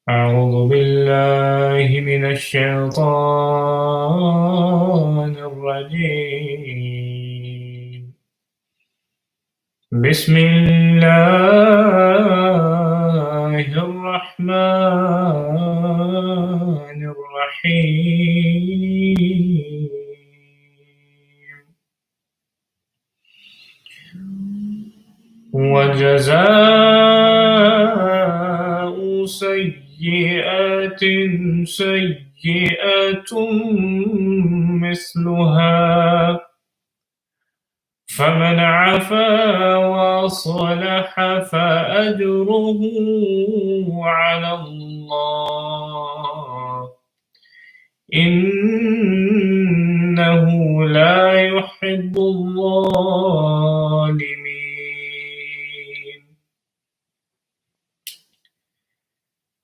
أعوذ بالله من الشيطان الرجيم بسم الله الرحمن الرحيم وجزاء سيئة سيئة مثلها فمن عفا وصلح فأجره على الله إنه لا يحب الظالمين.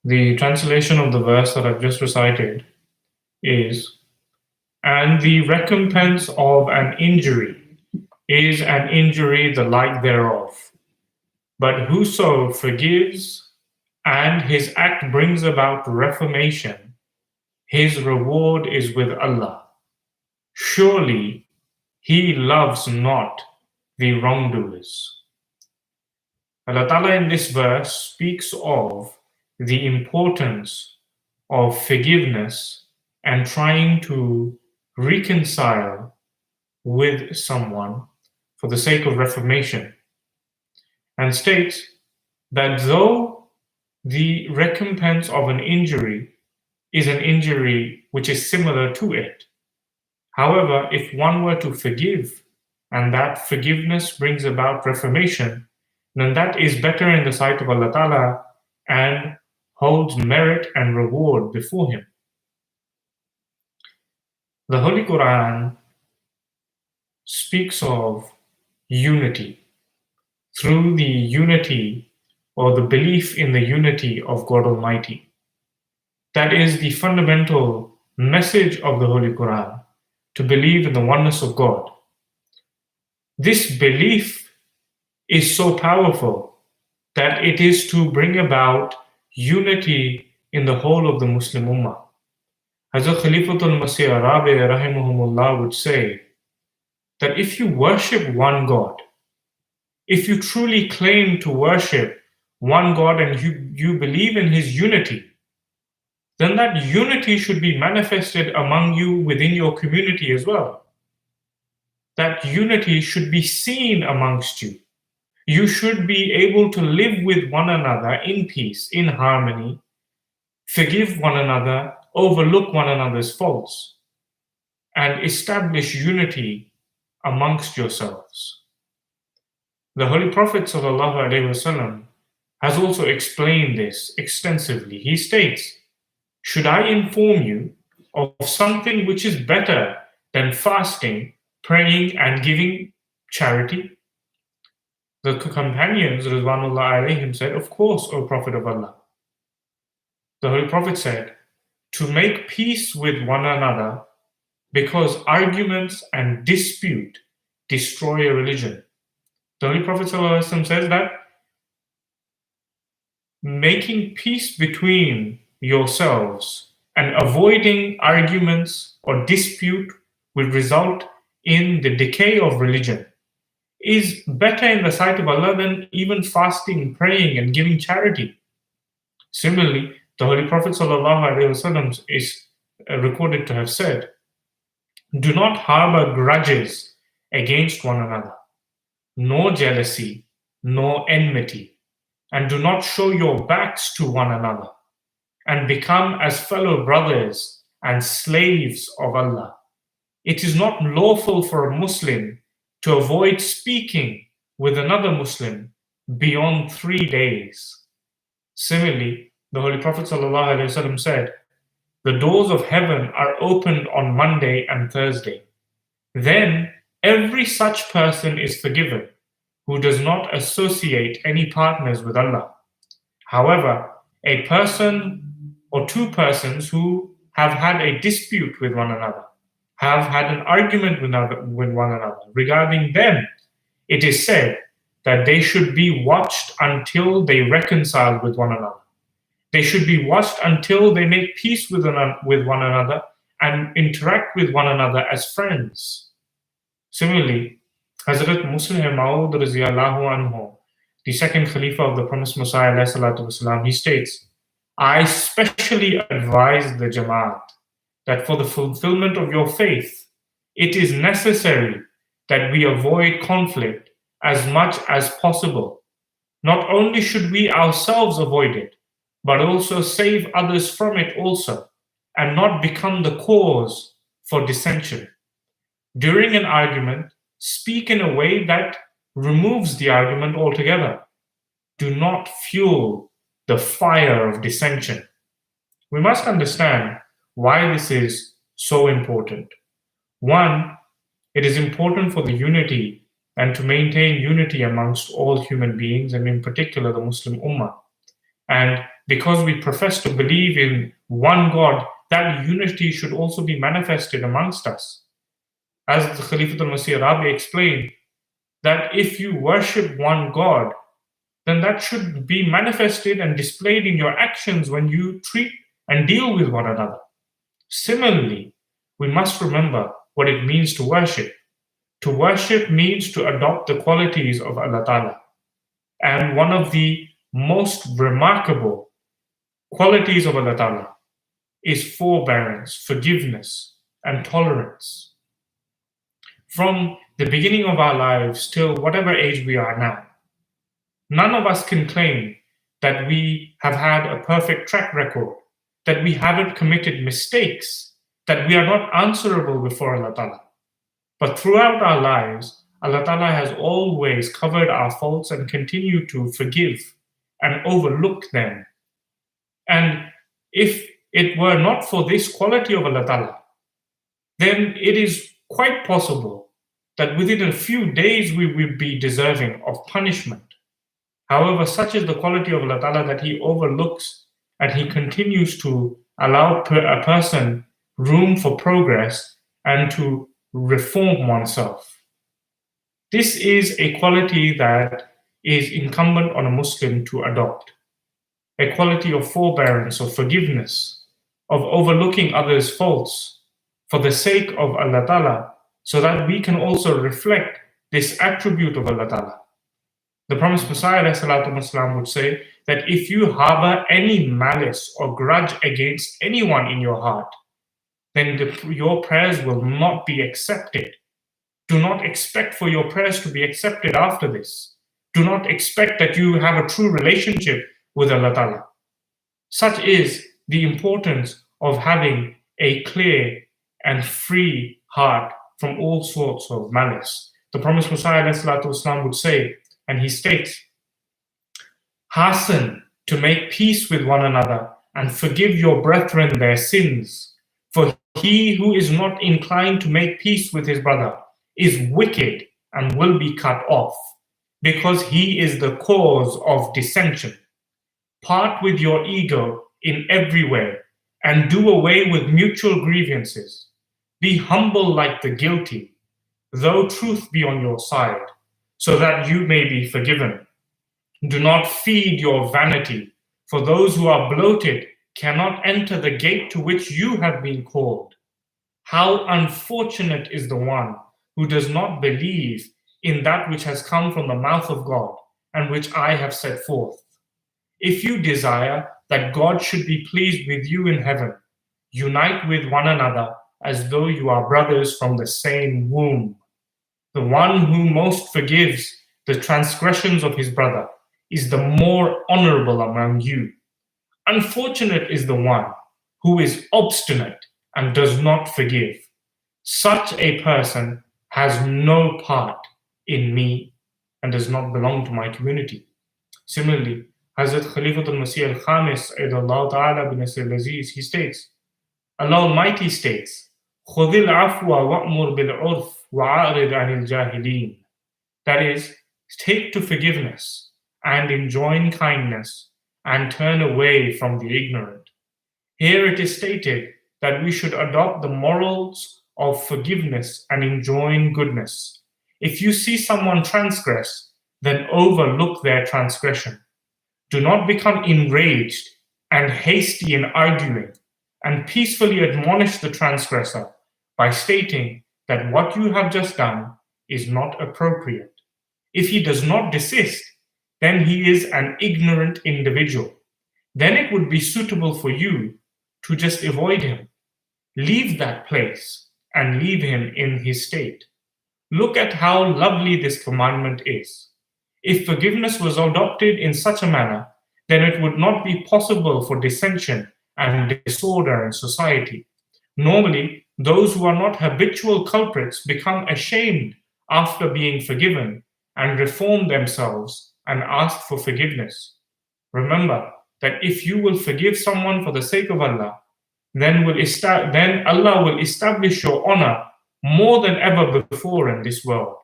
The translation of the verse that I've just recited is, and the recompense of an injury is an injury the like thereof. But whoso forgives and his act brings about reformation, his reward is with Allah. Surely he loves not the wrongdoers. Allah Ta'ala in this verse speaks of the importance of forgiveness and trying to reconcile with someone for the sake of reformation, and states that though the recompense of an injury is an injury which is similar to it, however, if one were to forgive and that forgiveness brings about reformation, then that is better in the sight of Allah Ta'ala and holds merit and reward before Him. The Holy Quran speaks of unity through the unity or the belief in the unity of God Almighty. That is the fundamental message of the Holy Quran, to believe in the oneness of God. This belief is so powerful that it is to bring about unity in the whole of the Muslim Ummah. Hazrat Khalifatul Masih Arabi rahimahumullah would say that if you worship one God, if you truly claim to worship one God and you believe in His unity, then that unity should be manifested among you within your community as well. That unity should be seen amongst you. You should be able to live with one another in peace, in harmony, forgive one another, overlook one another's faults, and establish unity amongst yourselves. The Holy Prophet ﷺ has also explained this extensively. He states, should I inform you of something which is better than fasting, praying, and giving charity? The companions, Ridwanullah alayhim, said, of course, O Prophet of Allah. The Holy Prophet said, to make peace with one another, because arguments and dispute destroy a religion. The Holy Prophet ﷺ says that making peace between yourselves and avoiding arguments or dispute will result in the decay of religion is better in the sight of Allah than even fasting, praying, and giving charity. Similarly, the Holy Prophet ﷺ is recorded to have said, do not harbor grudges against one another, nor jealousy, nor enmity, and do not show your backs to one another, and become as fellow brothers and slaves of Allah. It is not lawful for a Muslim to avoid speaking with another Muslim beyond 3 days. Similarly, the Holy Prophet ﷺ said, the doors of heaven are opened on Monday and Thursday. Then every such person is forgiven who does not associate any partners with Allah. However, a person or two persons who have had a dispute with one another, have had an argument with one another, regarding them, it is said that they should be watched until they reconcile with one another. They should be watched until they make peace with one another and interact with one another as friends. Similarly, Hazrat Muslim Maud Raziallahu anhu, the second Khalifa of the Promised Messiah, والسلام, he states, I specially advise the Jamaat that for the fulfillment of your faith, it is necessary that we avoid conflict as much as possible. Not only should we ourselves avoid it, but also save others from it also, and not become the cause for dissension. During an argument, speak in a way that removes the argument altogether. Do not fuel the fire of dissension. We must understand why this is so important. One, it is important for the unity and to maintain unity amongst all human beings, and in particular the Muslim Ummah. And because we profess to believe in one God, that unity should also be manifested amongst us. As the Khalifatul Masih Rabi explained, that if you worship one God, then that should be manifested and displayed in your actions when you treat and deal with one another. Similarly, we must remember what it means to worship. To worship means to adopt the qualities of Allah Ta'ala. And one of the most remarkable qualities of Allah Ta'ala is forbearance, forgiveness, and tolerance. From the beginning of our lives till whatever age we are now, none of us can claim that we have had a perfect track record, that we haven't committed mistakes, that we are not answerable before Allah Ta'ala. But throughout our lives, Allah Ta'ala has always covered our faults and continued to forgive and overlook them. And if it were not for this quality of Allah Ta'ala, then it is quite possible that within a few days we will be deserving of punishment. However, such is the quality of Allah Ta'ala that He overlooks and He continues to allow a person room for progress and to reform oneself. This is a quality that is incumbent on a Muslim to adopt. A quality of forbearance, of forgiveness, of overlooking others' faults for the sake of Allah Ta'ala, so that we can also reflect this attribute of Allah Ta'ala. The Promised Messiah ﷺ would say that if you harbor any malice or grudge against anyone in your heart, then your prayers will not be accepted. Do not expect for your prayers to be accepted after this. Do not expect that you have a true relationship with Allah Ta'ala. Such is the importance of having a clear and free heart from all sorts of malice. The Promised Messiah ﷺ would say, and he states, hasten to make peace with one another and forgive your brethren their sins. For he who is not inclined to make peace with his brother is wicked and will be cut off, because he is the cause of dissension. Part with your ego in every way and do away with mutual grievances. Be humble like the guilty, though truth be on your side, so that you may be forgiven. Do not feed your vanity, for those who are bloated cannot enter the gate to which you have been called. How unfortunate is the one who does not believe in that which has come from the mouth of God and which I have set forth. If you desire that God should be pleased with you in heaven, unite with one another as though you are brothers from the same womb. The one who most forgives the transgressions of his brother is the more honorable among you. Unfortunate is the one who is obstinate and does not forgive. Such a person has no part in me and does not belong to my community. Similarly, Hazrat Khalifatul Masih al-Khamis, Aydallahu Ta'ala bin Nasir al-Aziz, he states, Allah Almighty states, خُذِ الْعَفْوَ وَأْمُرْ بِالْعُرْفِ وَعَارِضْ عَنِ الْجَاهِلِينَ. That is, take to forgiveness and enjoin kindness and turn away from the ignorant. Here it is stated that we should adopt the morals of forgiveness and enjoin goodness. If you see someone transgress, then overlook their transgression. Do not become enraged and hasty in arguing, and peacefully admonish the transgressor by stating that what you have just done is not appropriate. If he does not desist, then he is an ignorant individual. Then it would be suitable for you to just avoid him. Leave that place and leave him in his state. Look at how lovely this commandment is. If forgiveness was adopted in such a manner, then it would not be possible for dissension and disorder in society. Normally, those who are not habitual culprits become ashamed after being forgiven and reform themselves and ask for forgiveness. Remember that if you will forgive someone for the sake of Allah, then Allah will establish your honor more than ever before in this world,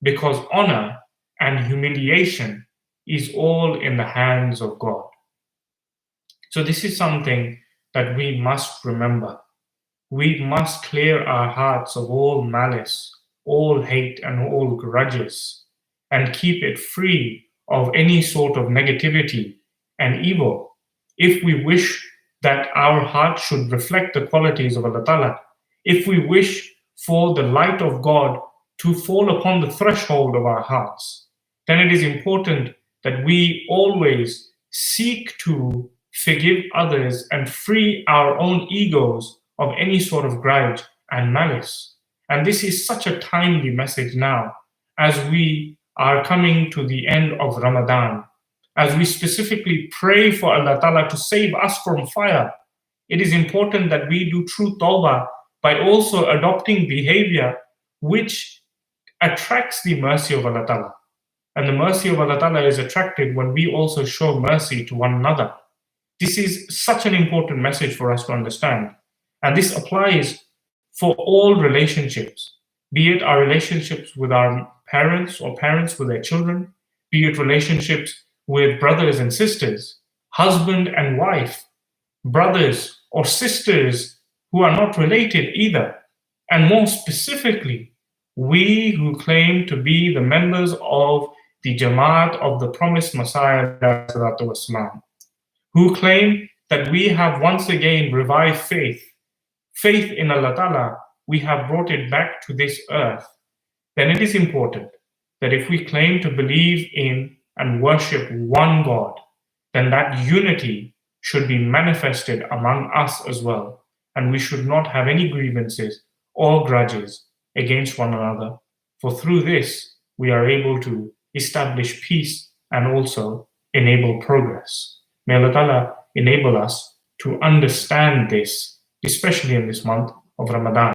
because honor and humiliation is all in the hands of God. So this is something that we must remember. We must clear our hearts of all malice, all hate, and all grudges, and keep it free of any sort of negativity and evil. If we wish that our heart should reflect the qualities of Allah Ta'ala, if we wish for the light of God to fall upon the threshold of our hearts, then it is important that we always seek to forgive others and free our own egos of any sort of grudge and malice. And this is such a timely message now, as we are coming to the end of Ramadan, as we specifically pray for Allah Ta'ala to save us from fire. It is important that we do true tawbah by also adopting behavior which attracts the mercy of Allah Ta'ala. And the mercy of Allah Ta'ala is attracted when we also show mercy to one another. This is such an important message for us to understand. And this applies for all relationships, be it our relationships with our parents or parents with their children, be it relationships with brothers and sisters, husband and wife, brothers or sisters who are not related either, and more specifically, we who claim to be the members of the Jamaat of the promised Messiah, who claim that we have once again revived faith in Allah Ta'ala, we have brought it back to this earth, then it is important that if we claim to believe in and worship one God, then that unity should be manifested among us as well, and we should not have any grievances or grudges against one another, for through this we are able to establish peace and also enable progress. May Allah Ta'ala enable us to understand this, especially in this month of Ramadan.